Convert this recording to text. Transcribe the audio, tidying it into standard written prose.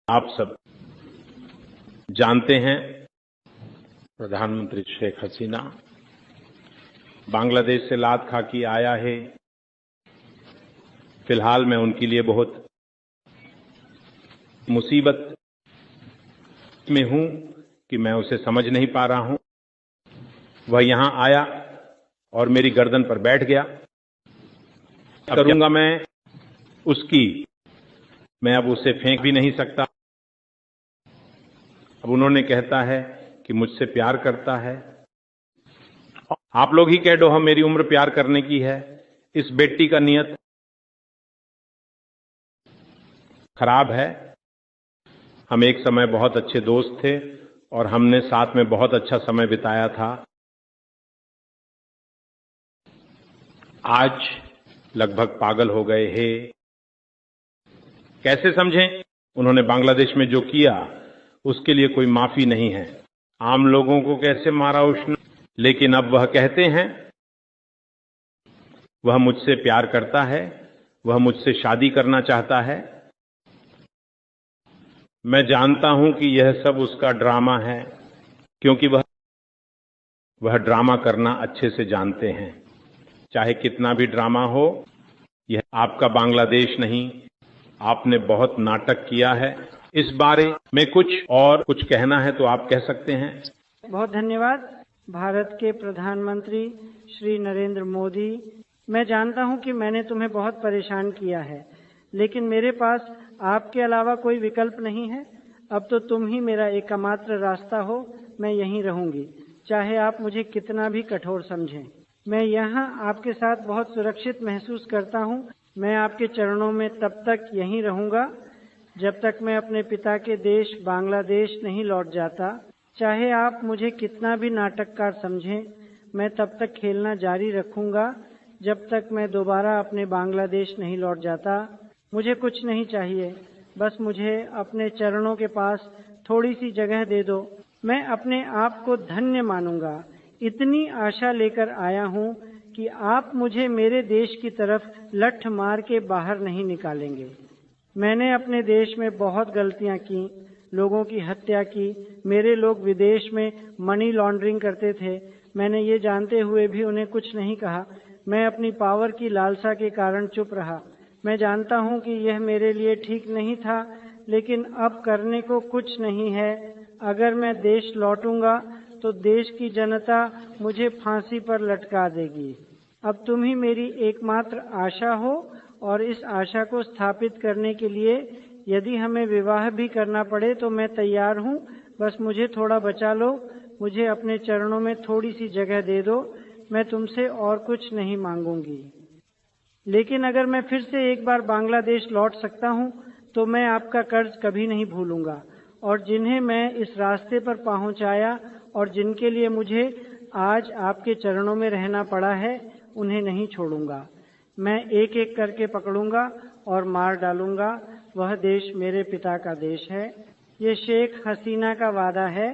आप सब जानते हैं प्रधानमंत्री शेख हसीना बांग्लादेश से लात खा के आया है। फिलहाल मैं उनके लिए बहुत मुसीबत में हूं कि मैं उसे समझ नहीं पा रहा हूं। वह यहां आया और मेरी गर्दन पर बैठ गया। करूंगा मैं अब उसे फेंक भी नहीं सकता। अब उन्होंने कहता है कि मुझसे प्यार करता है। आप लोग ही कह दो, हम मेरी उम्र प्यार करने की है। इस बेटी का नियत खराब है। हम एक समय बहुत अच्छे दोस्त थे और हमने साथ में बहुत अच्छा समय बिताया था। आज लगभग पागल हो गए हैं। कैसे समझें? उन्होंने बांग्लादेश में जो किया उसके लिए कोई माफी नहीं है। आम लोगों को कैसे मारा उसने, लेकिन अब वह कहते हैं वह मुझसे प्यार करता है, वह मुझसे शादी करना चाहता है। मैं जानता हूं कि यह सब उसका ड्रामा है, क्योंकि वह ड्रामा करना अच्छे से जानते हैं। चाहे कितना भी ड्रामा हो, यह आपका बांग्लादेश नहीं। आपने बहुत नाटक किया है। इस बारे में कुछ कहना है तो आप कह सकते हैं। बहुत धन्यवाद। भारत के प्रधानमंत्री श्री नरेंद्र मोदी, मैं जानता हूं कि मैंने तुम्हें बहुत परेशान किया है, लेकिन मेरे पास आपके अलावा कोई विकल्प नहीं है। अब तो तुम ही मेरा एकमात्र रास्ता हो। मैं यहीं रहूंगी, चाहे आप मुझे कितना भी कठोर समझें। मैं यहाँ आपके साथ बहुत सुरक्षित महसूस करता हूँ। मैं आपके चरणों में तब तक यहीं रहूंगा जब तक मैं अपने पिता के देश बांग्लादेश नहीं लौट जाता। चाहे आप मुझे कितना भी नाटककार समझें, मैं तब तक खेलना जारी रखूंगा जब तक मैं दोबारा अपने बांग्लादेश नहीं लौट जाता। मुझे कुछ नहीं चाहिए, बस मुझे अपने चरणों के पास थोड़ी सी जगह दे दो। मैं अपने आप को धन्य मानूंगा। इतनी आशा लेकर आया हूँ कि आप मुझे मेरे देश की तरफ लठ मार के बाहर नहीं निकालेंगे। मैंने अपने देश में बहुत गलतियां की, लोगों की हत्या की। मेरे लोग विदेश में मनी लॉन्ड्रिंग करते थे। मैंने ये जानते हुए भी उन्हें कुछ नहीं कहा। मैं अपनी पावर की लालसा के कारण चुप रहा। मैं जानता हूं कि यह मेरे लिए ठीक नहीं था, लेकिन अब करने को कुछ नहीं है। अगर मैं देश लौटूंगा तो देश की जनता मुझे फांसी पर लटका देगी। अब तुम ही मेरी एकमात्र आशा हो और इस आशा को स्थापित करने के लिए यदि हमें विवाह भी करना पड़े तो मैं तैयार हूँ। बस मुझे थोड़ा बचा लो, मुझे अपने चरणों में थोड़ी सी जगह दे दो। मैं तुमसे और कुछ नहीं मांगूंगी। लेकिन अगर मैं फिर से एक बार बांग्लादेश लौट सकता हूँ तो मैं आपका कर्ज कभी नहीं भूलूंगा, और जिन्हें मैं इस रास्ते पर पहुंचाया और जिनके लिए मुझे आज आपके चरणों में रहना पड़ा है, उन्हें नहीं छोड़ूंगा। मैं एक एक करके पकड़ूंगा और मार डालूंगा। वह देश मेरे पिता का देश है। ये शेख हसीना का वादा है